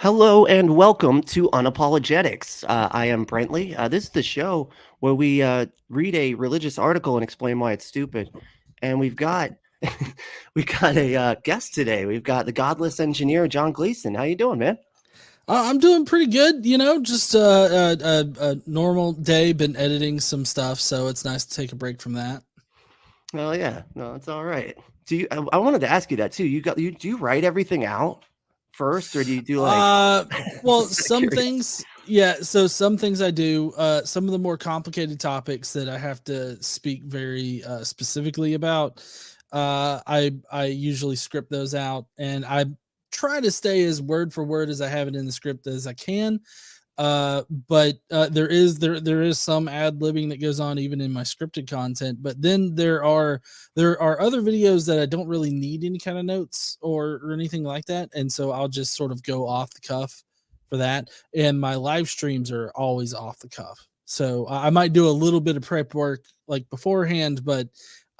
Hello and welcome to Unapologetics. I am Brentley. This is the show where we read a religious article and explain why it's stupid. And we've got we got a guest today. We've got the Godless engineer John Gleason. How you doing, man? I'm doing pretty good, just a normal day. Been editing some stuff, so it's nice to take a break from that. Oh yeah, no, it's all right. Do you? I wanted to ask you that too. Do you write everything out first, or do you do like? Uh, well, Just some curious. things, yeah. So some things I do. Some of the more complicated topics that I have to speak very specifically about. I usually script those out, and I try to stay as word for word as I have it in the script as I can. But there is some ad libbing that goes on even in my scripted content. But then there are other videos that I don't really need any kind of notes or anything like that, and so I'll just sort of go off the cuff for that. And my live streams are always off the cuff, so I might do a little bit of prep work like beforehand, but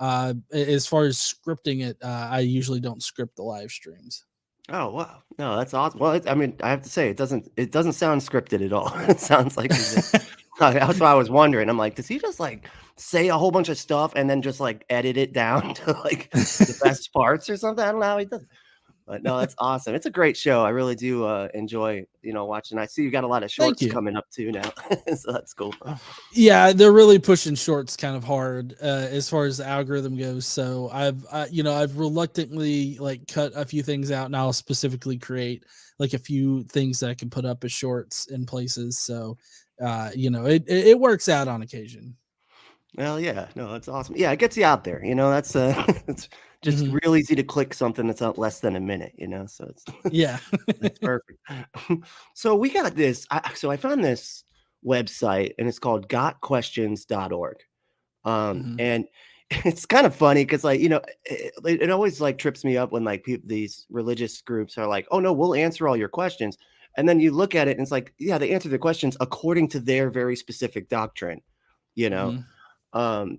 as far as scripting it, I usually don't script the live streams. Oh wow, no, that's awesome. Well, I mean, I have to say, it doesn't sound scripted at all. It sounds like he just. That's why I was wondering. I'm like, does he just like say a whole bunch of stuff and then just like edit it down to like the best parts or something? I don't know how he does. But no, that's awesome. It's a great show. I really do enjoy, watching. I see you got a lot of Thank shorts you. coming up too now, so that's cool. Yeah, they're really pushing shorts kind of hard as far as the algorithm goes. So I've reluctantly like cut a few things out, and I'll specifically create like a few things that I can put up as shorts in places. So it works out on occasion. Well, yeah, no, that's awesome. Yeah, it gets you out there. That's it's just Hmm. real easy to click something that's out less than a minute. So it's Yeah. that's perfect. So we got this. So I found this website and it's called gotquestions.org. Hmm. And it's kind of funny because like, it always like trips me up when like people, these religious groups are like, oh no, we'll answer all your questions. And then you look at it and it's like, yeah, they answer the questions according to their very specific doctrine, you know? Hmm.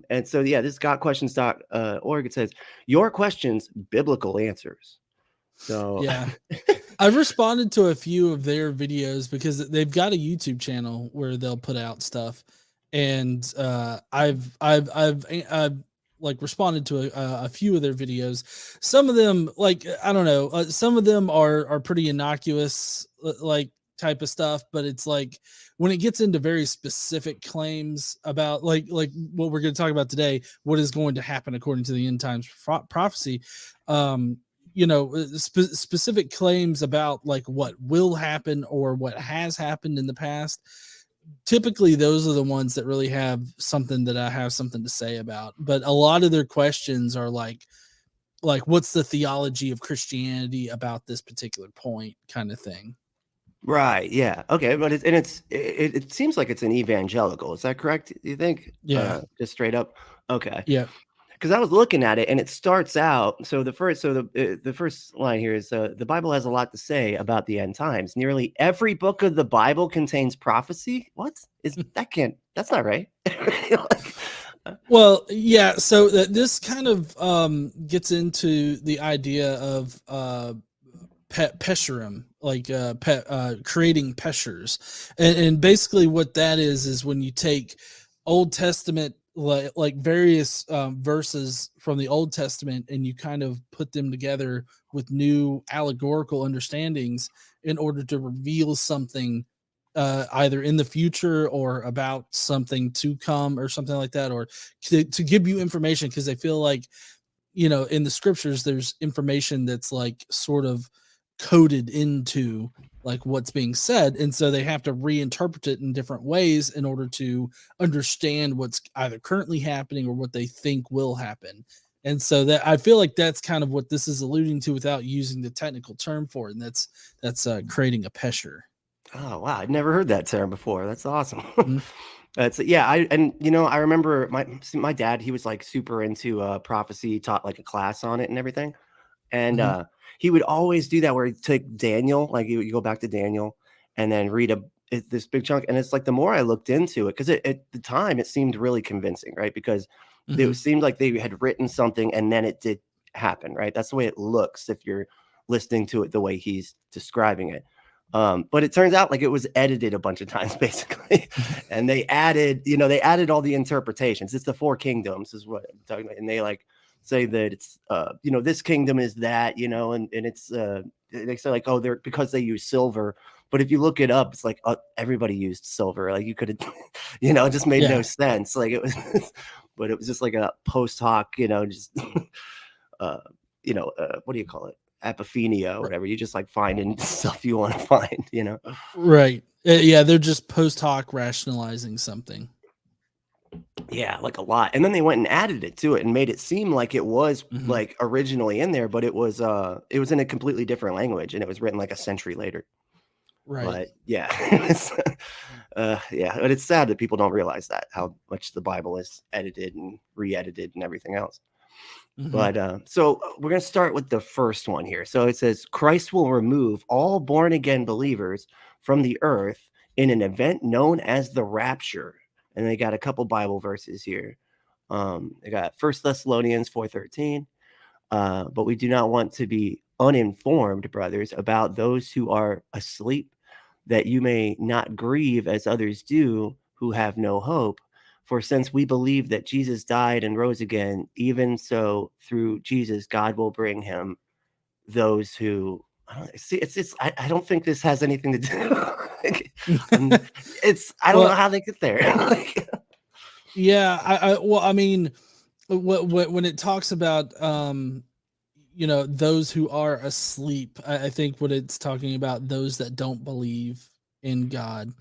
And so, yeah, this gotquestions.org, it says, your questions, biblical answers. So, Yeah. I've responded to a few of their videos because they've got a YouTube channel where they'll put out stuff, and I've like responded to a few of their videos. Some of them, like I don't know, some of them are pretty innocuous, like type of stuff, but it's like when it gets into very specific claims about like what we're going to talk about today, what is going to happen according to the end times prophecy. um Specific claims about like what will happen or what has happened in the past. Typically those are the ones that really have something that I have something to say about, but a lot of their questions are like what's the theology of Christianity about this particular point kind of thing. right. Yeah. Okay. But it seems like it's an evangelical. Is that correct? You think? Yeah. Just straight up? Okay. Yeah. Because I was looking at it and it starts out. So the first line here is the Bible has a lot to say about the end times. Nearly every book of the Bible contains prophecy. What is that? That's not right. Like, Well, yeah, so this kind of gets into the idea of pesherim, like creating peshers, and basically what that is when you take Old Testament like various verses from the Old Testament and you kind of put them together with new allegorical understandings in order to reveal something either in the future or about something to come or something like that, or to give you information because they feel like in the scriptures there's information that's like sort of coded into like what's being said, and so they have to reinterpret it in different ways in order to understand what's either currently happening or what they think will happen. And so that I feel like that's kind of what this is alluding to without using the technical term for it, and that's creating a pesher. oh wow, I'd never heard that term before. That's awesome. Mhm. That's yeah. I remember my dad. He was like super into prophecy. Taught like a class on it and everything. And Mhm. he would always do that where he'd take Daniel, like you go back to Daniel and then read this big chunk. And it's like the more I looked into it, because at the time it seemed really convincing, right? Because it Mhm. seemed like they had written something and then it did happen, right? That's the way it looks if you're listening to it the way he's describing it. But it turns out like it was edited a bunch of times basically, and they added all the interpretations. It's the four kingdoms is what I'm talking about, and they like say that it's this kingdom is that, and it's they say like, oh, they're because they use silver. But if you look it up, it's like everybody used silver. Like you could have, it just made no Yeah. sense. Like it was, but it was just like a post hoc, just uh, what do you call it? Apophenia or r- whatever. You just like finding stuff you want to find. Right. Yeah, they're just post hoc rationalizing something. Yeah, like a lot. And then they went and added it to it and made it seem like it was Hmm. like originally in there, but it was in a completely different language and it was written like a century later. Right. But yeah, yeah, but it's sad that people don't realize that how much the Bible is edited and re-edited and everything else. Hmm. But so we're going to start with the first one here. So it says Christ will remove all born again believers from the earth in an event known as the rapture. And they got a couple Bible verses here. They got First Thessalonians 4:13. But we do not want to be uninformed, brothers, about those who are asleep, that you may not grieve as others do who have no hope. For since we believe that Jesus died and rose again, even so through Jesus, God will bring him those who I don't see. I don't think this has anything to do. I'm, I don't know Well, how they get there. Like, yeah. Well, I mean, when it talks about those who are asleep, I think what it's talking about those that don't believe in God.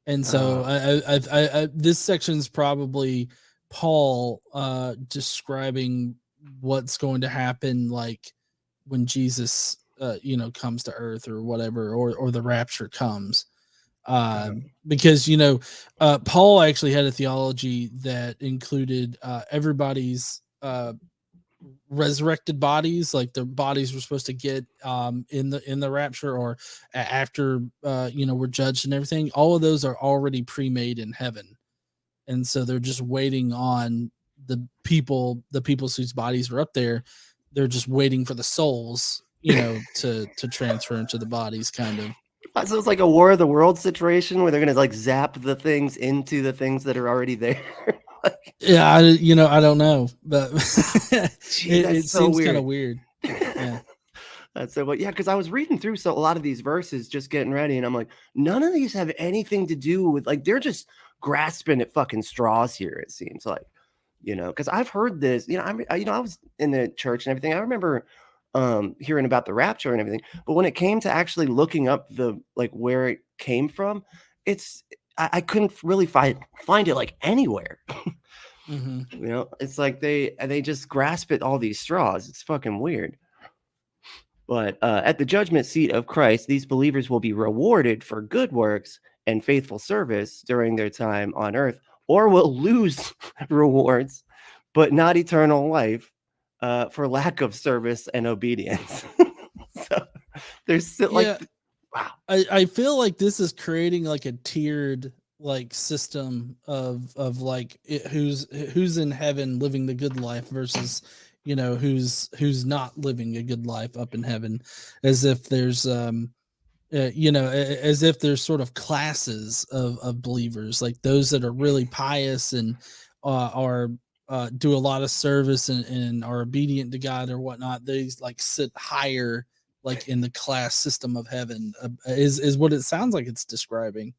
And so uh, this section is probably Paul describing what's going to happen, like when Jesus comes to earth or whatever, or the rapture comes. Because Paul actually had a theology that included everybody's resurrected bodies, like their bodies were supposed to get in the rapture, or after we're judged and everything. All of those are already pre-made in heaven, and so they're just waiting on the people whose bodies are up there. They're just waiting for the souls, to transfer into the bodies, kind of. So it's like a War of the World situation where they're gonna like zap the things into the things that are already there. Like, Yeah, I don't know, but it, gee, it that's so seems kind of weird. weird. Yeah. That's so, but yeah, because I was reading through a lot of these verses, just getting ready, and I'm like, none of these have anything to do with like they're just grasping at fucking straws here. It seems like, because I've heard this. I was in the church and everything. I remember hearing about the rapture and everything, but when it came to actually looking up the like where it came from, it's I couldn't really find it like anywhere. Hmm. It's like they just grasp at all these straws. It's fucking weird. But at the judgment seat of Christ, these believers will be rewarded for good works and faithful service during their time on earth, or will lose rewards, but not eternal life for lack of service and obedience. So there's still Yeah, like, wow. I feel like this is creating like a tiered like system of like who's in heaven living the good life versus who's not living a good life up in heaven, as if there's as if there's sort of classes of believers, like those that are really pious and are do a lot of service and are obedient to God or whatnot. They like sit higher, like in the class system of heaven. Is what it sounds like it's describing.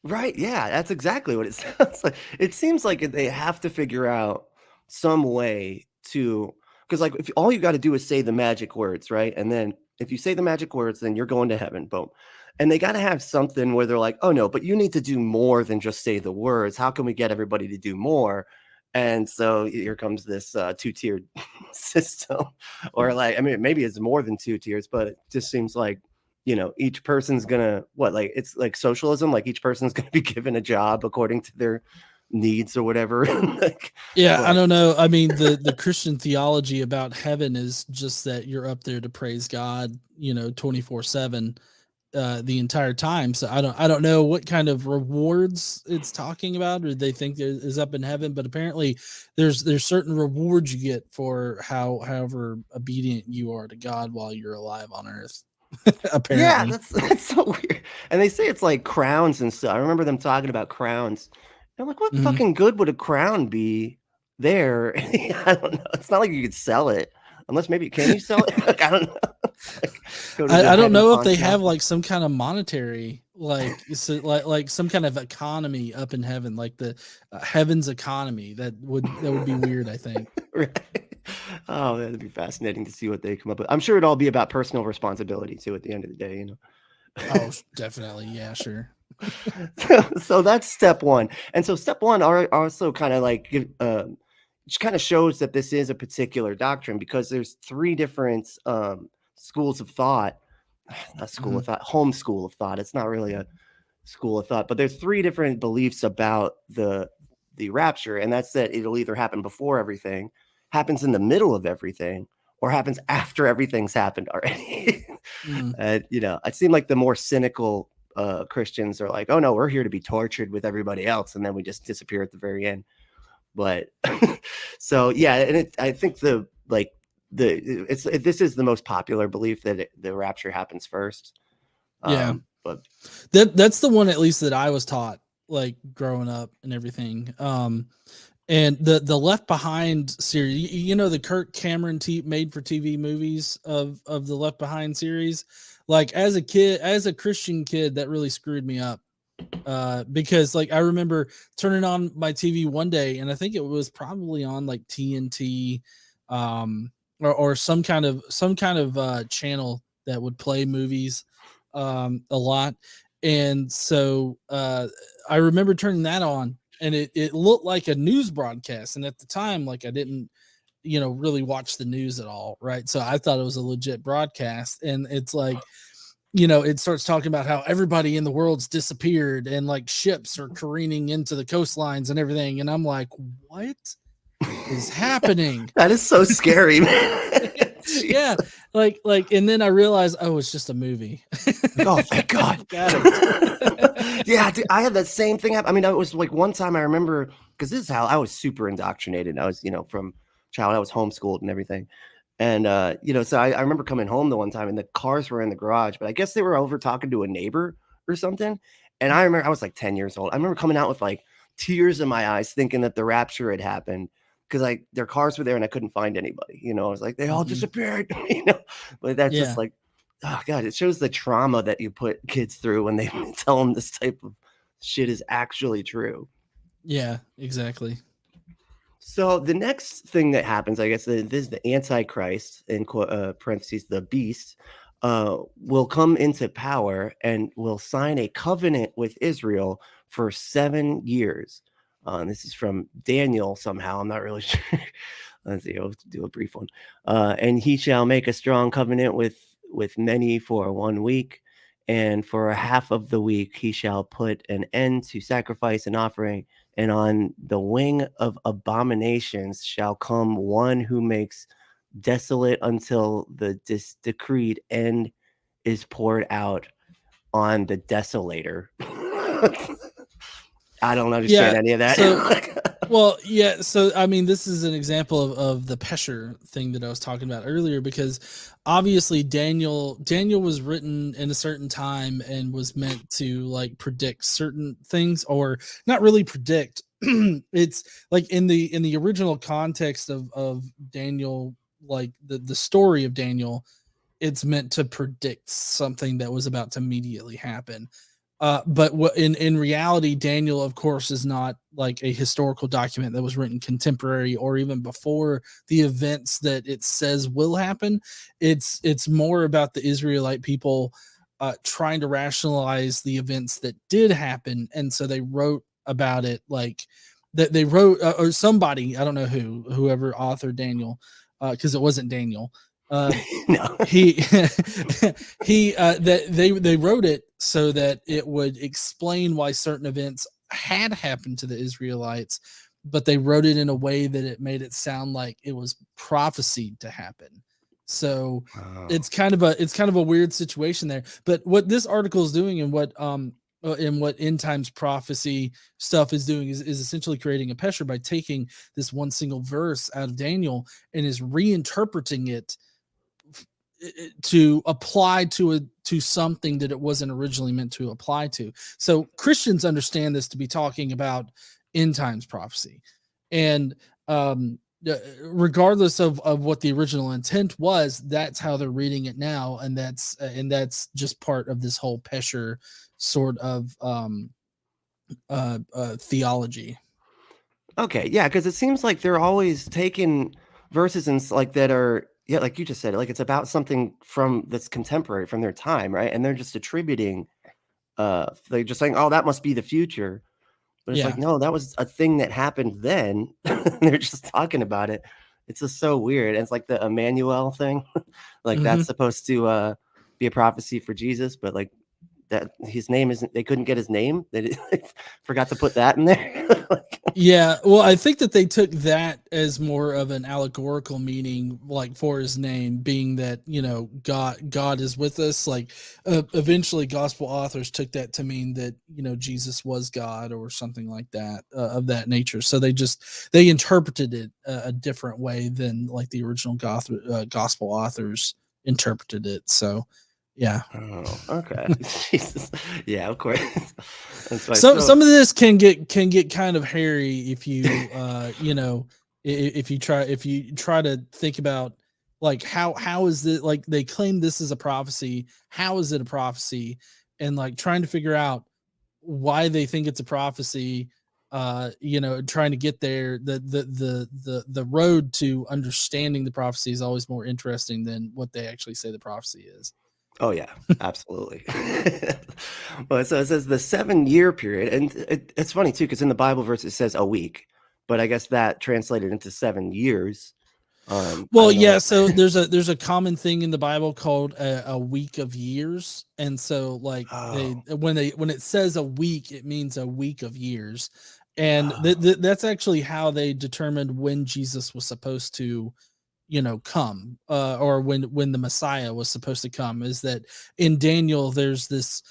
Right, yeah, that's exactly what it sounds like. It seems like they have to figure out some way to, because like if all you got to do is say the magic words, right? And then if you say the magic words, then you're going to heaven, boom. And they got to have something where they're like, oh no, but you need to do more than just say the words. How can we get everybody to do more? And so here comes this two-tiered system, or like, I mean, maybe it's more than two tiers, but it just seems like each person's gonna what like it's like socialism, like each person's gonna be given a job according to their needs or whatever. Like, Yeah, I but don't know. I mean, the Christian theology about heaven is just that you're up there to praise God, 24/7, the entire time. So I don't know what kind of rewards it's talking about, or they think there is up in heaven. But apparently, there's certain rewards you get for however obedient you are to God while you're alive on earth. Yeah, apparently. that's so weird. And they say it's like crowns and stuff. I remember them talking about crowns. I'm like, what Mhm. fucking good would a crown be there? I don't know. It's not like you could sell it. Unless maybe can you sell it? Like, I don't know. It's like go to the I don't head and know if pawn they shop. have like some kind of monetary, like like some kind of economy up in heaven, like the heaven's economy. That would be weird. I think. Right. Oh, that'd be fascinating to see what they come up with. I'm sure it'd all be about personal responsibility too at the end of the day, you know. Oh, definitely. Yeah, sure. So that's step one. And so step one are also kind of like which kind of shows that this is a particular doctrine because there's three different schools of thought, not school Mhm. of thought, home school of thought. It's not really a school of thought, but there's three different beliefs about the rapture, and that's that it'll either happen before everything, happens in the middle of everything, or happens after everything's happened already. Mm. You know, it seemed like the more cynical Christians are like, oh no, we're here to be tortured with everybody else, and then we just disappear at the very end. But so yeah, and I think this is the most popular belief that the rapture happens first. Yeah. But That's the one at least that I was taught like growing up and everything. And the Left Behind series, the Kirk Cameron made for TV movies of the Left Behind series. Like as a kid, as a Christian kid, that really screwed me up. Because like I remember turning on my TV one day, and I think it was probably on like TNT, or some kind of channel that would play movies a lot. And so I remember turning that on, and it looked like a news broadcast. And at the time, like I didn't, really watch the news at all, right? So I thought it was a legit broadcast, and it's like, it starts talking about how everybody in the world's disappeared and like ships are careening into the coastlines and everything. And I'm like, what is happening? that is so scary, man. Jeez. Yeah. Like, and then I realized, oh, it's just a movie. Like, oh, thank God. Got it. Yeah, dude, I had that same thing happen. I mean, I was like one time I remember because this is how I was super indoctrinated. I was, from child, I was homeschooled and everything. And so I remember coming home the one time and the cars were in the garage, but I guess they were over talking to a neighbor or something. And I remember I was like 10 years old. I remember coming out with like tears in my eyes, thinking that the rapture had happened because like their cars were there and I couldn't find anybody. I was like, they all Mhm. disappeared, But that's just Yeah. like, oh God, it shows the trauma that you put kids through when they tell them this type of shit is actually true. Yeah, exactly. So the next thing that happens, I guess, this is the Antichrist in parentheses, the beast, will come into power and will sign a covenant with Israel for 7 years. This is from Daniel somehow. I'm not really sure. Let's see. I'll do a brief one. And he shall make a strong covenant with many for 1 week, and for a half of the week he shall put an end to sacrifice and offering, and on the wing of abominations shall come one who makes desolate until the decreed end is poured out on the desolator. I don't Yeah. understand any of So, that. well, yeah. So, I mean, this is an example of the Pesher thing that I was talking about earlier, because obviously Daniel was written in a certain time and was meant to like predict certain things, or not really predict. It's like in the original context of Daniel, like the story of Daniel, it's meant to predict something that was about to immediately happen. But what in reality, Daniel, of course, is not like a historical document that was written contemporary or even before the events that it says will happen. It's more about the Israelite people trying to rationalize the events that did happen, and so they wrote about it like that. They wrote, or somebody, I don't know whoever authored Daniel, because it wasn't Daniel. Uh, No. he he that they wrote it so that it would explain why certain events had happened to the Israelites, but they wrote it in a way that it made it sound like it was prophesied to happen. So Oh. it's kind of a weird situation there. But what this article is doing, and what end times prophecy stuff is doing, is essentially creating a pesher by taking this one single verse out of Daniel and is reinterpreting it to apply to something that it wasn't originally meant to apply to. So Christians understand this to be talking about end times prophecy, and regardless of what the original intent was, that's how they're reading it now, and that's just part of this whole Pesher sort of theology. Okay, yeah, because it seems like they're always taking verses and like that are yeah, like you just said, like it's about something from that's contemporary from their time, right? And they're just attributing, they're just saying, "Oh, that must be the future." But it's like, Yeah. no, that was a thing that happened then. They're just talking about it. It's just so weird. And it's like the Emmanuel thing, like Hmm. that's supposed to be a prophecy for Jesus, but like that his name isn't. They couldn't get his name. They forgot to put that in there. Like, Yeah, well, I think that they took that as more of an allegorical meaning, like for his name, being that God is with us. Like eventually, gospel authors took that to mean that Jesus was God or something like that of that nature. So they interpreted it a different way than like the original gospel authors interpreted it. So, yeah. oh, okay. Jesus. Yeah, of course. That's why. So So, some of this can get kind of hairy if you if you try to think about like how is it, like they claim this is a prophecy, how is it a prophecy, and like trying to figure out why they think it's a prophecy, trying to get there. The road to understanding the prophecy is always more interesting than what they actually say the prophecy is. oh yeah, absolutely. Well, so it says the 7 year period, and it's funny too because in the Bible verse it says a week, but I guess that translated into 7 years. I Well, don't know. yeah. So there's a common thing in the Bible called a week of years, and so like Oh, when it says a week, it means a week of years, and oh, that's actually how they determined when Jesus was supposed to come, or when the Messiah was supposed to come. Is that in Daniel there's this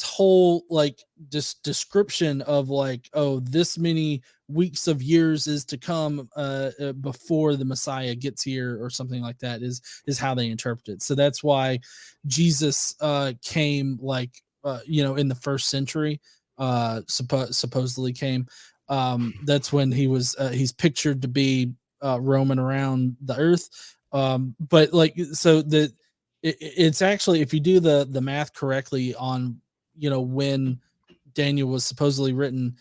whole like description of like, oh, this many weeks of years is to come before the Messiah gets here or something like that, is how they interpret it. So that's why Jesus came like in the first century, supposedly came. That's when he's pictured to be roaming around the earth. But like, so it's actually, if you do the math correctly on when Daniel was supposedly written,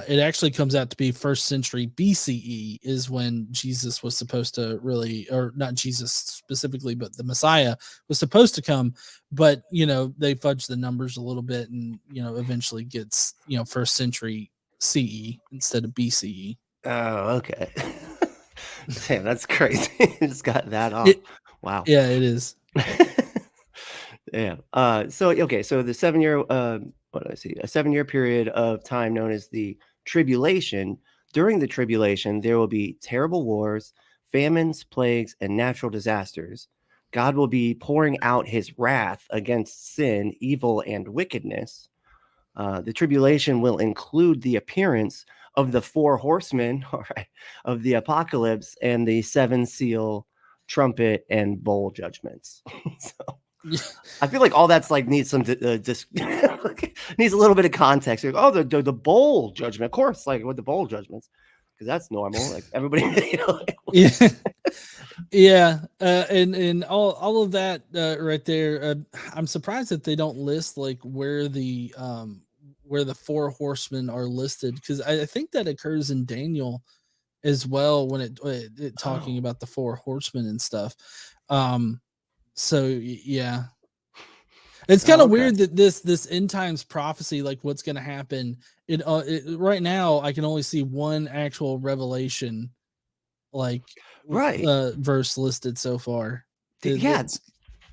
it actually comes out to be first century BCE is when Jesus was supposed to really, or not Jesus specifically, but the Messiah was supposed to come. But they fudge the numbers a little bit, and eventually gets first century CE instead of BCE. oh, okay. Damn, that's crazy. Just got that off. It Wow. Yeah, it is. Yeah. So okay, so the 7 year what do I see? A 7 year period of time known as the tribulation. During the tribulation, there will be terrible wars, famines, plagues, and natural disasters. God will be pouring out his wrath against sin, evil, and wickedness. The tribulation will include the appearance of the four horsemen, all right, of the apocalypse and the seven seal, trumpet, and bowl judgments. So I feel like all that's like needs some needs a little bit of context. Like, oh, the bowl judgment, of course, like with the bowl judgments, because that's normal. Like everybody, like, Yeah. Yeah, and all of that right there. I'm surprised that they don't list like where the four horsemen are listed, because I think that occurs in Daniel as well when it talking oh, about the four horsemen and stuff. Um, yeah, it's kind oh, of okay, weird that this end times prophecy, like what's going to happen. Right now, I can only see one actual revelation like right, verse listed so far. yeah. That's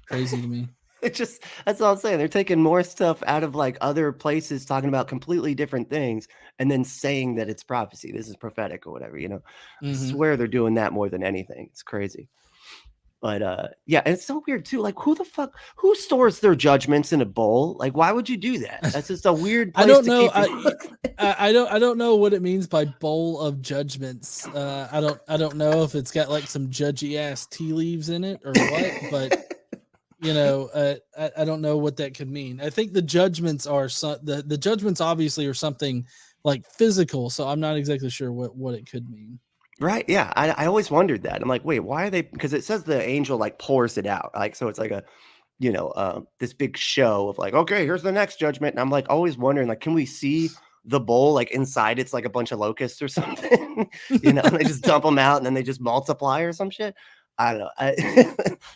crazy to me. It just that's all I'm saying. They're taking more stuff out of like other places, talking about completely different things, and then saying that it's prophecy. This is prophetic or whatever. I Hmm. swear they're doing that more than anything. It's crazy. But yeah, and it's so weird too. Like, who stores their judgments in a bowl? Like, why would you do that? That's just a weird I place don't to know. keep your I don't know what it means by bowl of judgments. I don't know if it's got like some judgy ass tea leaves in it or what, but I don't know what that could mean. I think the judgments are the judgments obviously are something like physical, so I'm not exactly sure what it could mean. Right, yeah, I always wondered that. I'm like, "Wait, why are they?" Because it says the angel, like, pours it out, like, so it's like a, this big show of like, "Okay, here's the next judgment," and I'm, like, always wondering, like, can we see the bowl, like, inside it's, like, a bunch of locusts or something? And they just dump them out, and then they just multiply or some shit? I don't know,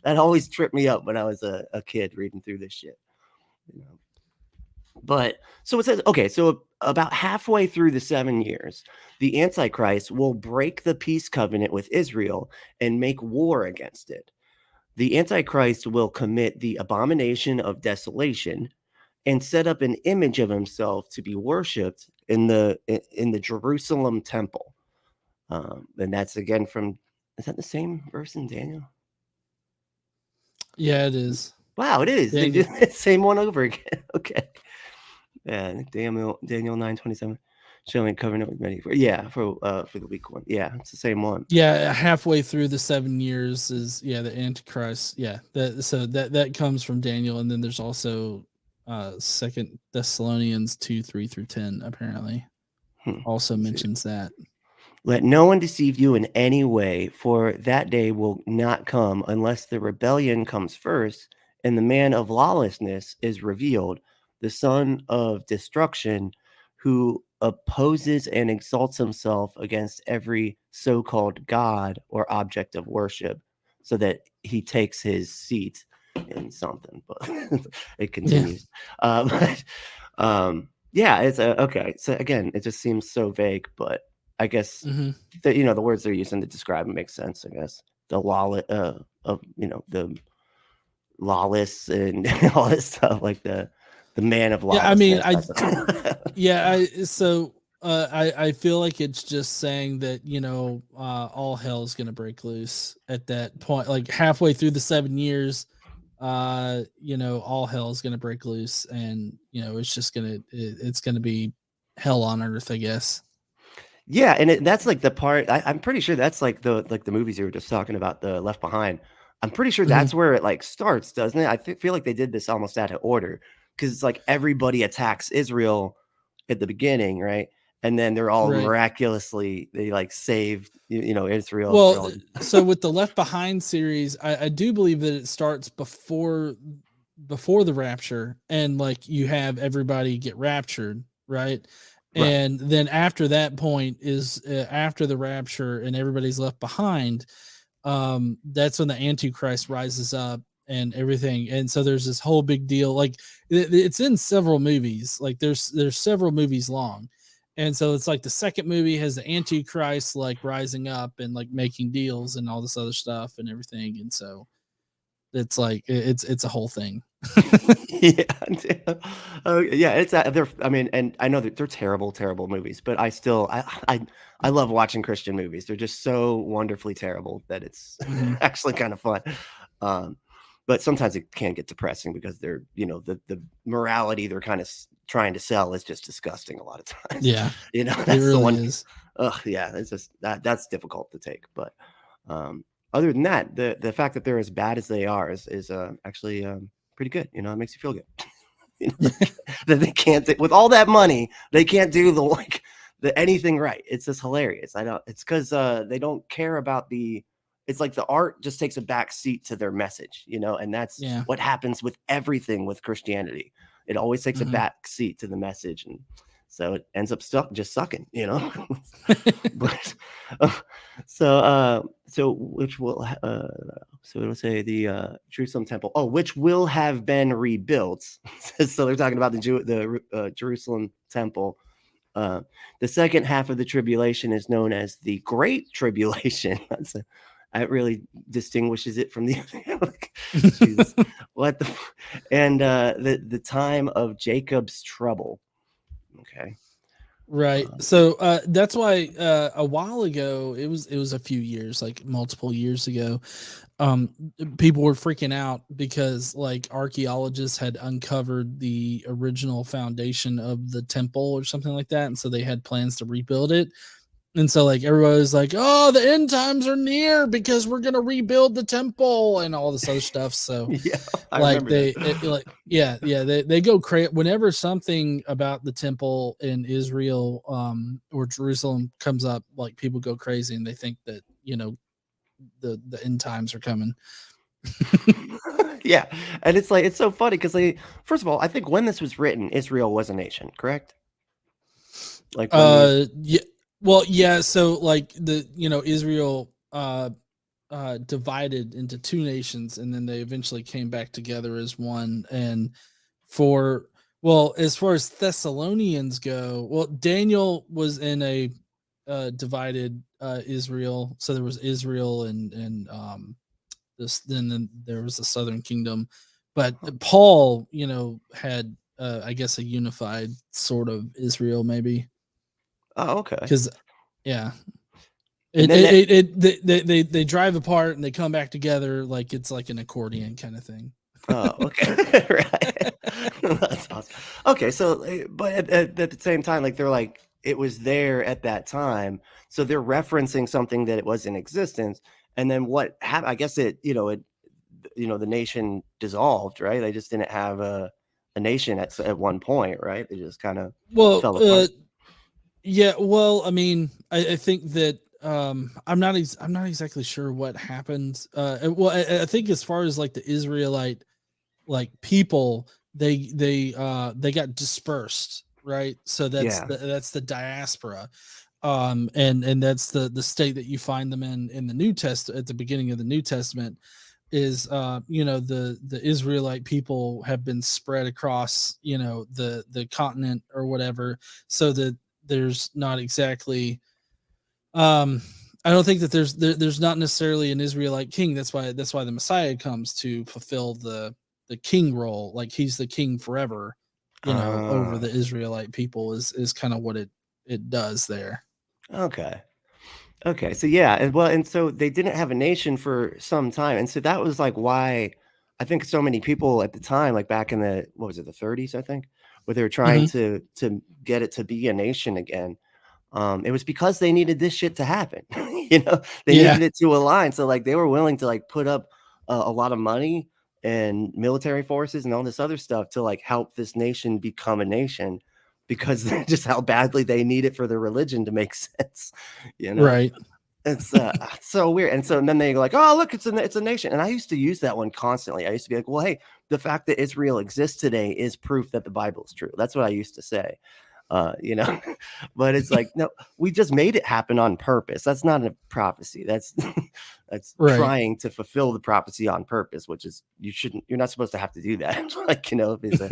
that always tripped me up when I was a kid reading through this shit, you know? But so it says, okay, so about halfway through the 7 years, the Antichrist will break the peace covenant with Israel and make war against it. The Antichrist will commit the abomination of desolation and set up an image of himself to be worshipped in the Jerusalem temple. And that's again from, is that the same verse in Daniel? Yeah, it is. Wow, it is. They Daniel. did the same one over again. Okay. Yeah, Daniel 9:27, showing covenant with many. For the weak one. Yeah, it's the same one. Yeah, halfway through the 7 years is the Antichrist. Yeah, that comes from Daniel, and then there's also Second Thessalonians 2:3-10. Apparently, also Let's see. mentions that. Let no one deceive you in any way, for that day will not come unless the rebellion comes first, and the man of lawlessness is revealed, the son of destruction, who opposes and exalts himself against every so-called God or object of worship, so that he takes his seat in something. But it Yeah. continues. But yeah, it's okay. So again, it just seems so vague, but I guess hmm the words they're using to describe it makes sense, I guess. The lawless, the lawless and all this stuff, like the man of Yeah, I mean, lawlessness. I feel like it's just saying that all hell is gonna break loose at that point, like halfway through the 7 years. All hell is gonna break loose, and it's just it's gonna be hell on earth, I guess. Yeah, and that's like the part I'm pretty sure that's like the movies you were just talking about, the Left Behind. I'm pretty sure Mhm. that's where it like starts, doesn't it? Feel like they did this almost out of order because it's like everybody attacks Israel at the beginning, right? And then they're all Right. miraculously they like saved Israel through Well, all. so with the Left Behind series, I do believe that it starts before the rapture, and like you have everybody get raptured, right? Right. And then after that point is after the rapture and everybody's left behind. That's when the Antichrist rises up and everything, and so there's this whole big deal. Like it's in several movies. Like there's several movies long, and so it's like the second movie has the Antichrist like rising up and like making deals and all this other stuff and everything, and so it's like it's a whole thing. Yeah. Yeah, they're I mean, and I know that they're terrible, terrible movies, but I still I love watching Christian movies. They're just so wonderfully terrible that it's Mhm. actually kind of fun. Um, but sometimes it can get depressing because the morality they're kind of trying to sell is just disgusting a lot of times. Yeah, it That's the really one. is. Yeah, it's just that's difficult to take. But other than that, the fact that they're as bad as they are is actually pretty good. It makes you feel good. That they can't with all that money, they can't do the anything right. It's just hilarious. I don't. It's because they don't care about the. It's like the art just takes a back seat to their message, and that's Yeah. what happens with everything with Christianity. It always takes a Mhm. back seat to the message, and so it ends up just sucking. But so which will so it'll say the Jerusalem temple, which will have been rebuilt. So they're talking about the Jerusalem temple. The second half of the tribulation is known as the Great Tribulation. That really distinguishes it from the like, Jesus. What and the time of Jacob's trouble. Okay. Right. Um, So that's why a while ago, it was a few years, like multiple years ago, um people were freaking out because like archaeologists had uncovered the original foundation of the temple or something like that, and so they had plans to rebuild it. And so like everybody was like, "Oh, the end times are near because we're gonna rebuild the temple," and all this other stuff. So yeah, I like remember that. like yeah, they go crazy whenever something about the temple in Israel or Jerusalem comes up. Like people go crazy and they think that the end times are coming. Yeah, and it's like it's so funny because they first of all, I think when this was written, Israel was a nation, correct? Like when these Yeah. Well, yeah. So like Israel divided into two nations, and then they eventually came back together as one. And for well, as far as Thessalonians go, well, Daniel was in a divided Israel. So there was Israel and this. Then there was the Southern Kingdom, but Paul, had I guess a unified sort of Israel, maybe. oh, okay. Because yeah, And it then that it, it, it they drive apart and they come back together like it's like an accordion kind of thing. oh, okay. Right. That's awesome. Okay, so, but at the same time, like, they're like, it was there at that time, so they're referencing something that it was in existence, and then what happened? I guess the nation dissolved, right? They just didn't have a nation at one point, right? They just kinda Well, fell apart. yeah. Well, I mean, I think that I'm not exactly sure what happened. Well, I think as far as like the Israelite like people, they got dispersed, right? So Yeah. that's the diaspora. And that's the state that you find them in the New Testament at the beginning of the New Testament is the Israelite people have been spread across the continent or whatever, so that there's not exactly um I don't think that there's not necessarily an Israelite king. That's why the Messiah comes to fulfill the king role. Like he's the king forever, over Ah, the Israelite people is kind of what it does there. okay. Okay, so yeah, and so they didn't have a nation for some time, and so that was like why I think so many people at the time, like back in the what was it, the 30s, I think, where they were trying Hmm. to get it to be a nation again. It was because they needed this shit to happen. You know, they Yeah. needed it to align. So like they were willing to like put up a lot of money and military forces and all this other stuff to like help this nation become a nation because just how badly they need it for their religion to make sense. You know, Right. it's so weird. And then they go like, oh look, it's a nation. And I used to use that one constantly. I used to be like, well, hey, the fact that Israel exists today is proof that the Bible is true. That's what I used to say. You know, but it's like, no, we just made it happen on purpose. That's not a prophecy. That's that's Right. trying to fulfill the prophecy on purpose, which is you're not supposed to have to do that. Like, if it's a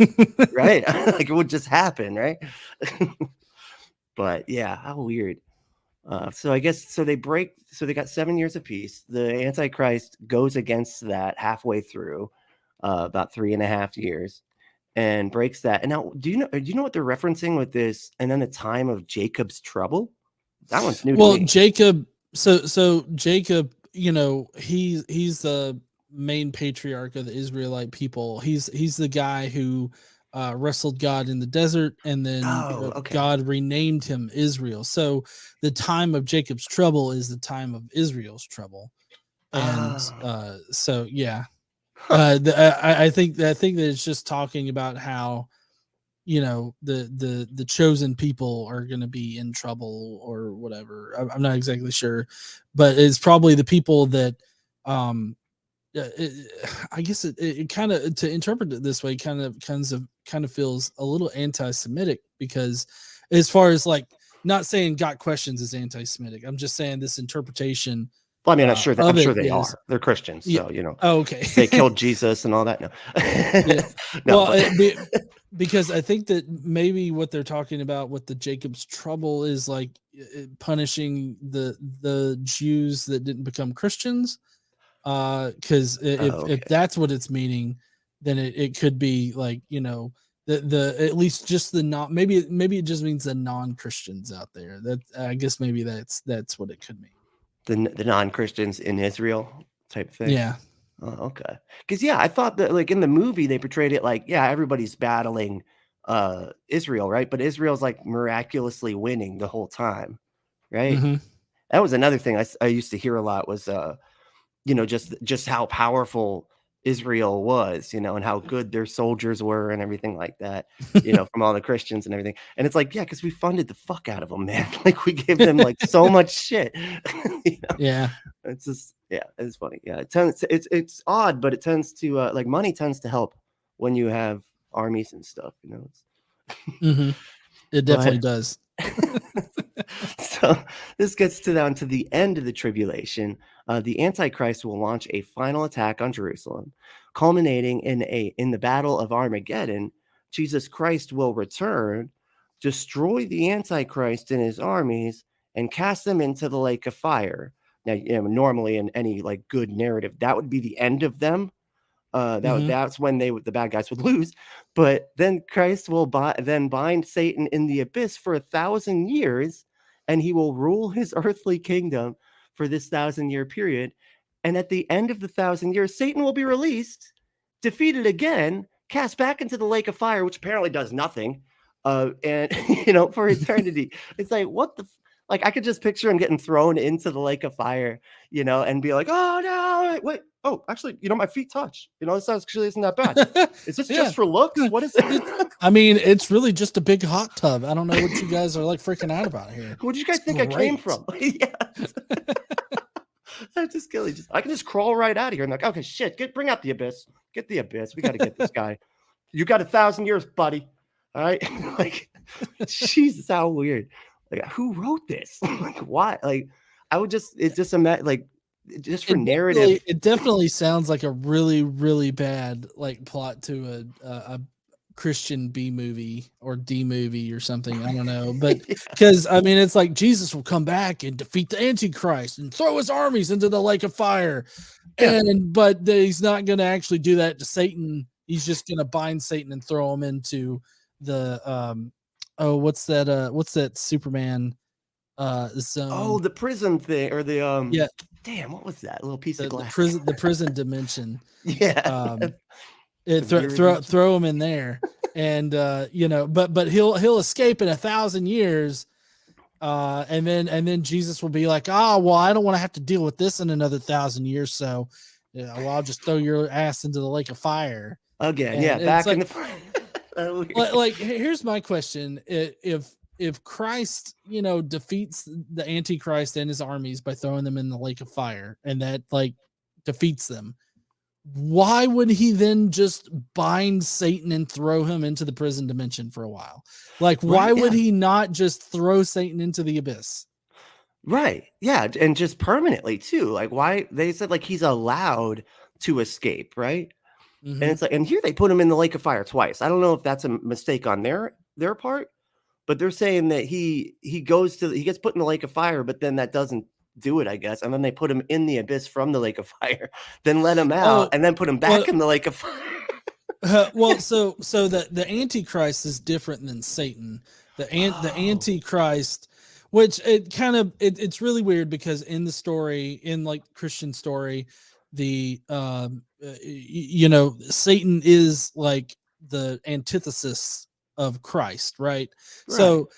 right, like it would just happen, right? But yeah, how weird. So I guess so they got 7 years of peace. The Antichrist goes against that halfway through, about 3.5 years and breaks that. And now, do you know what they're referencing with this? And then the time of Jacob's trouble. That one's new to Well, me. Jacob, so Jacob, he's the main patriarch of the Israelite people. He's the guy who wrestled God in the desert, and then Oh, okay. God renamed him Israel. So the time of Jacob's trouble is the time of Israel's trouble. And Oh, so yeah, huh. I think that it's just talking about how the chosen people are going to be in trouble or whatever. I'm not exactly sure, but it's probably the people that um I guess it kind of, to interpret it this way, kind of feels a little anti-Semitic, because as far as like, not saying got questions is anti-Semitic, I'm just saying this interpretation Well, I mean, I'm sure that I'm of sure it they is. are. They're Christians, Yeah. so Oh, okay. they killed Jesus and all that. No, Yeah. no, Well, but because I think that maybe what they're talking about with the Jacob's trouble is like punishing the Jews that didn't become Christians. Because if oh, if okay. that's what it's meaning, then it could be like, the at least just the not maybe it just means the non-Christians out there. That I guess maybe that's what it could mean. The non-Christians in Israel type thing? Yeah. Oh, okay. Because yeah, I thought that, like, in the movie, they portrayed it like, yeah, everybody's battling, Israel, right? But Israel's, like, miraculously winning the whole time, right? Hmm. That was another thing I used to hear a lot was, just how powerful Israel was, and how good their soldiers were and everything like that, from all the Christians and everything. And it's like, yeah, because we funded the fuck out of them, man. Like we gave them like so much shit. you know? Yeah. It's just, yeah, it's funny. Yeah, it's odd, but it tends to like money tends to help when you have armies and stuff. Hmm. It definitely But does. so this gets down to the end of the tribulation. The Antichrist will launch a final attack on Jerusalem, culminating in the Battle of Armageddon. Jesus Christ will return, destroy the Antichrist and his armies, and cast them into the lake of fire. Now, normally in any like good narrative, that would be the end of them. Hmm. That's when the bad guys would lose. But then Christ will then bind Satan in the abyss for 1,000 years, and he will rule his earthly kingdom for this 1,000-year period. And at the end of the 1,000 years, Satan will be released, defeated again, cast back into the lake of fire, which apparently does nothing. And for eternity. It's like, what the like, I could just picture him getting thrown into the lake of fire, and be like, "Oh no, wait, oh, actually, my feet touch. This actually isn't that bad. Is this Yeah. just for looks? What is it? I mean, it's really just a big hot tub. I don't know what you guys are like freaking out about here. Where did you guys It's think I came great. from?" Yeah. I'm just kidding. I can just crawl right out of here and like, okay, shit, bring out the abyss. Get the abyss. We got to get this guy. You got 1,000 years, buddy. All right. Like, Jesus, how weird. Like, who wrote this? Like, why? Like, I would it's just like, just for narrative. It definitely sounds like a really, really bad like plot to a Christian B movie or D movie or something. I don't know, but Yeah. because I mean, it's like Jesus will come back and defeat the Antichrist and throw his armies into the lake of fire, Yeah. but he's not going to actually do that to Satan. He's just going to bind Satan and throw him into the what's that Superman zone? Oh, the prison thing or the Yeah, damn, what was that? A little piece of glass. the prison dimension. Yeah. Throw him in there, and but he'll escape in 1,000 years, and then Jesus will be like, well, I don't want to have to deal with this in another 1,000 years, so well, I'll just throw your ass into the lake of fire Again. and Yeah, back in like, the like here's my question: if Christ defeats the Antichrist and his armies by throwing them in the lake of fire, and that like defeats them, why would he then just bind Satan and throw him into the prison dimension for a while? Like, why would he not just throw Satan into the abyss? Right. Yeah, and just permanently too. Like, why they said like he's allowed to escape, right? And Mm-hmm. it's like, and here they put him in the lake of fire twice. I don't know if that's a mistake on their part, but they're saying that he gets put in the lake of fire, but then that doesn't do it, I guess. And then they put him in the abyss from the lake of fire, then let him out, and then put him back in the lake of fire. Well, so the Antichrist is different than Satan. The Antichrist, which it's really weird because in the story, in like Christian story, the Satan is like the antithesis of Christ, right? So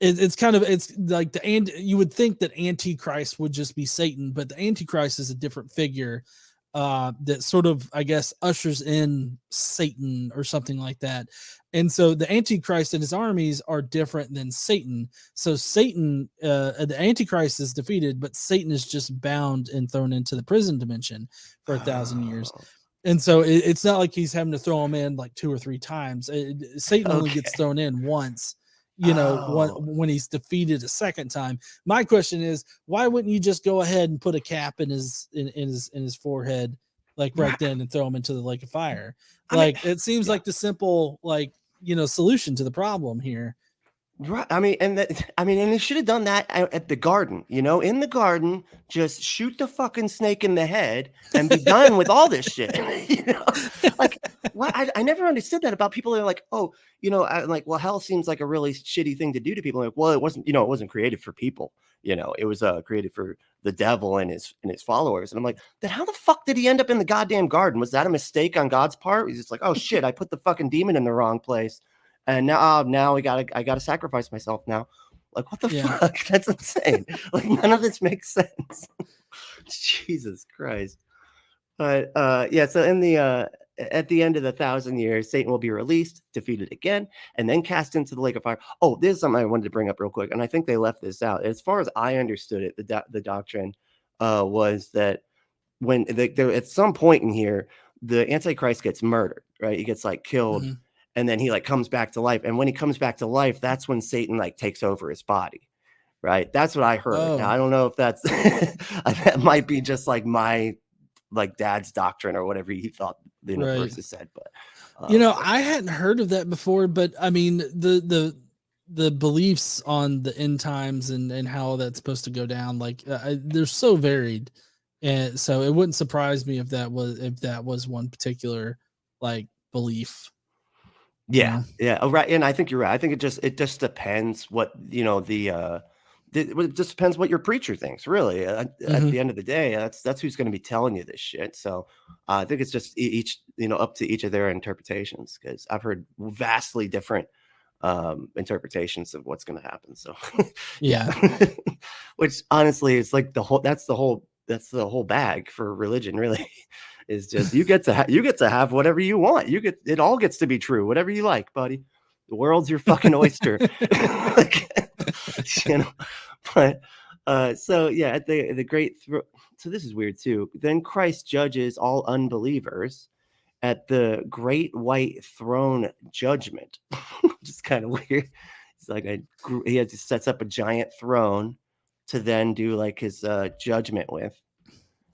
it's like you would think that Antichrist would just be Satan, but the Antichrist is a different figure that sort of, I guess, ushers in Satan or something like that. And so the Antichrist and his armies are different than Satan. So Satan, the Antichrist is defeated, but Satan is just bound and thrown into the prison dimension for 1,000 years. And so it's not like he's having to throw him in like 2 or 3 times. Satan only gets thrown in once. When he's defeated a second time. My question is, why wouldn't you just go ahead and put a cap in his forehead, like right then, and throw him into the lake of fire? Like, it seems like the simple, like, solution to the problem here. Right. I mean, and that, I mean, and they should have done that at the garden, in the garden, just shoot the fucking snake in the head and be done with all this shit. Like what? I never understood that about people that are like, oh, I'm like, well, hell seems like a really shitty thing to do to people. Like, well, it wasn't, it wasn't created for people. It was created for the devil and his followers. And I'm like, then how the fuck did he end up in the goddamn garden? Was that a mistake on God's part? He's just like, oh shit, I put the fucking demon in the wrong place. And now I gotta sacrifice myself now. Like, what the Yeah. fuck? That's insane. Like, none of this makes sense. Jesus Christ. But yeah, so in the at the end of the 1,000 years, Satan will be released, defeated again, and then cast into the lake of fire. Oh, this is something I wanted to bring up real quick, and I think they left this out. As far as I understood it, the doctrine was that when there at some point in here, the Antichrist gets murdered, right? He gets like killed, Mhm. and then he like comes back to life. And when he comes back to life, that's when Satan like takes over his body, right? That's what I heard. Now Oh, I don't know if that's that might be just like my like dad's doctrine or whatever he thought the right. verses said, but I hadn't heard of that before, but I mean the beliefs on the end times and how that's supposed to go down, like they're so varied, and so it wouldn't surprise me if that was one particular like belief. You yeah, know. yeah, oh, right. And I think you're right. I think it just depends what it just depends what your preacher thinks, really. At Hmm. the end of the day, that's who's going to be telling you this shit. So I think it's just each, up to each of their interpretations, because I've heard vastly different interpretations of what's going to happen. So yeah, Yeah. which honestly is like that's the whole bag for religion, really. Is just you get to have whatever you want. It all gets to be true, whatever you like, buddy. The world's your fucking oyster. Like, you know, but so yeah, at the so this is weird too. Then Christ judges all unbelievers at the great white throne judgment, which is kind of weird. It's like he sets up a giant throne to then do like his judgment with,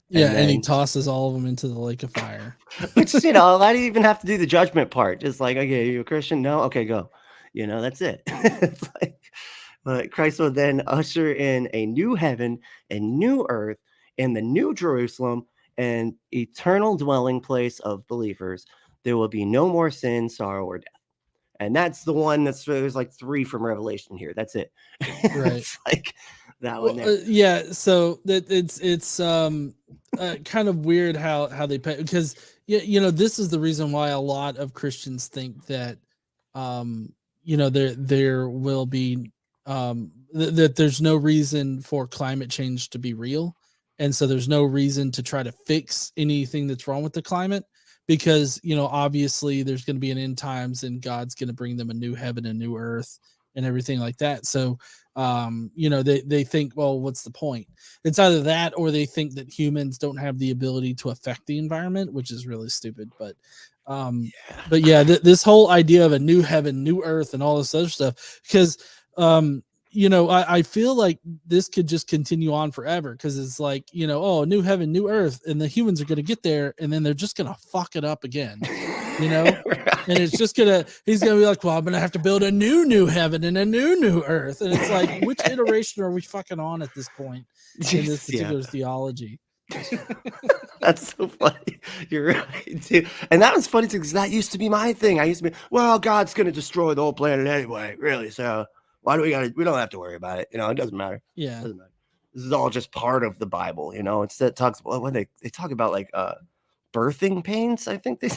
Yeah, and and he then tosses all of them into the lake of fire. which I didn't even have to do the judgment part. Just like, okay, you a Christian? No, okay, go. That's it. It's like, but Christ will then usher in a new heaven and new earth and the new Jerusalem and eternal dwelling place of believers. There will be no more sin, sorrow, or death. And that's the one there's like three from Revelation here. That's it. Right. It's like that one Well, there. yeah. So that it's kind of weird how they pay, because this is the reason why a lot of Christians think that there will be that there's no reason for climate change to be real, and so there's no reason to try to fix anything that's wrong with the climate, because obviously there's going to be an end times and God's going to bring them a new heaven and new earth and everything like that. So they think, well, what's the point? It's either that or they think that humans don't have the ability to affect the environment, which is really stupid. Um but yeah, this whole idea of a new heaven, new earth, and all this other stuff, because I feel like this could just continue on forever, because it's like, oh, new heaven, new earth, and the humans are going to get there and then they're just going to fuck it up again, you know and it's Right. just he's gonna be like, well, I'm gonna have to build a new heaven and a new earth. And it's like, which iteration are we fucking on at this point in this Jesus, yeah. particular theology? That's so funny. You're right, too. And that was funny too, because that used to be my thing. I used to be, well, God's gonna destroy the whole planet anyway, really. So why do we don't have to worry about it. It doesn't matter. It Yeah. doesn't matter. This is all just part of the Bible, It talks about when they talk about like birthing pains, I think they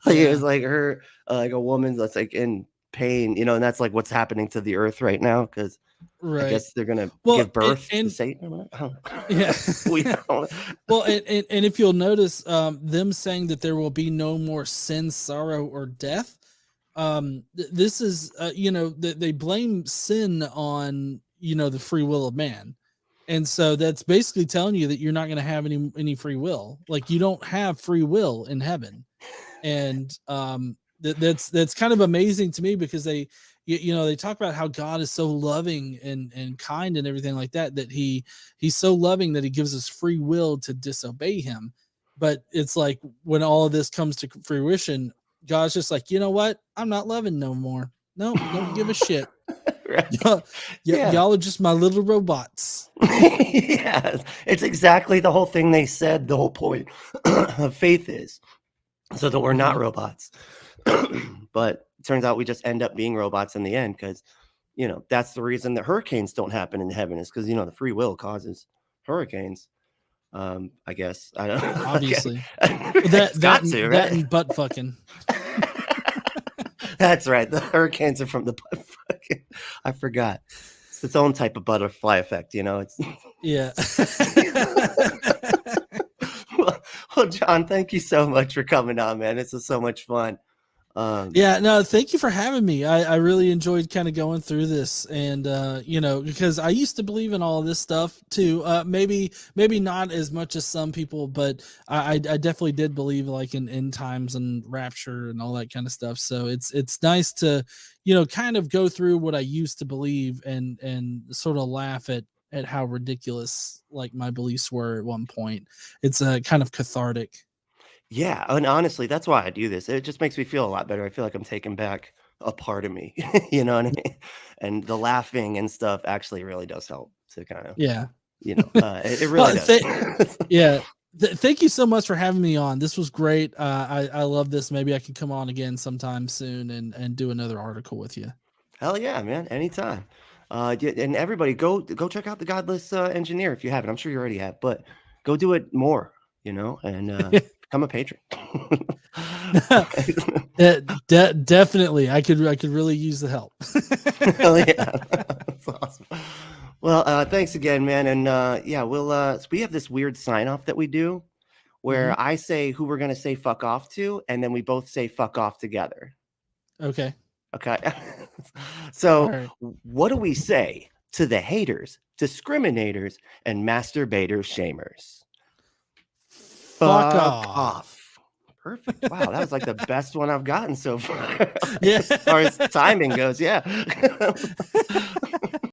like it was Yeah. like her like a woman that's like in pain, and that's like what's happening to the earth right now, because I Right. guess they're gonna Well, give birth to and Satan. Or what? I don't yeah. know. We don't. Well, and if you'll notice, them saying that there will be no more sin, sorrow, or death, this is they blame sin on the free will of man, and so that's basically telling you that you're not going to have any free will. Like, you don't have free will in heaven. And that's kind of amazing to me, because they talk about how God is so loving and kind and everything like that, that he's so loving that he gives us free will to disobey him. But it's like, when all of this comes to fruition, God's just like, you know what, I'm not loving no more. Nope, don't give a shit. Right. Y'all, Yeah. y'all are just my little robots. Yes. It's exactly the whole thing they said the whole point of faith is, so that we're not Mhm. robots. But it turns out we just end up being robots in the end because, that's the reason that hurricanes don't happen in heaven is because, the free will causes hurricanes. I guess. I don't know. Obviously. Well, It's got to, that right? and butt fucking. That's right. The hurricanes are from the fucking I forgot. It's its own type of butterfly effect, It's Yeah. well, John, thank you so much for coming on, man. This was so much fun. Um, Yeah, no, thank you for having me. I really enjoyed kind of going through this and because I used to believe in all of this stuff too. Maybe not as much as some people, but I definitely did believe like in end times and rapture and all that kind of stuff. So it's nice to, kind of go through what I used to believe and sort of laugh at how ridiculous like my beliefs were at one point. It's kind of cathartic. yeah, and honestly, that's why I do this. It just makes me feel a lot better. I feel like I'm taking back a part of me, you know what I mean? And the laughing and stuff actually really does help to kind of, Yeah. it really Well, does. yeah. Thank you so much for having me on. This was great. I love this. Maybe I can come on again sometime soon and do another article with you. Hell yeah, man, anytime. Yeah, and everybody go check out the Godless Engineer if you haven't. I'm sure you already have, but go do it more, and become a patron. Definitely. I could really use the help. Hell yeah. That's awesome. Well, thanks again, man. And yeah, so we have this weird sign off that we do Mhm. where I say who we're gonna say fuck off to, and then we both say fuck off together. Okay. Okay. All So right. what do we say to the haters, discriminators, and masturbators shamers? Fuck Fuck off. off. Perfect. Wow, that was like the best one I've gotten so far. Yeah. As far as timing goes, yeah.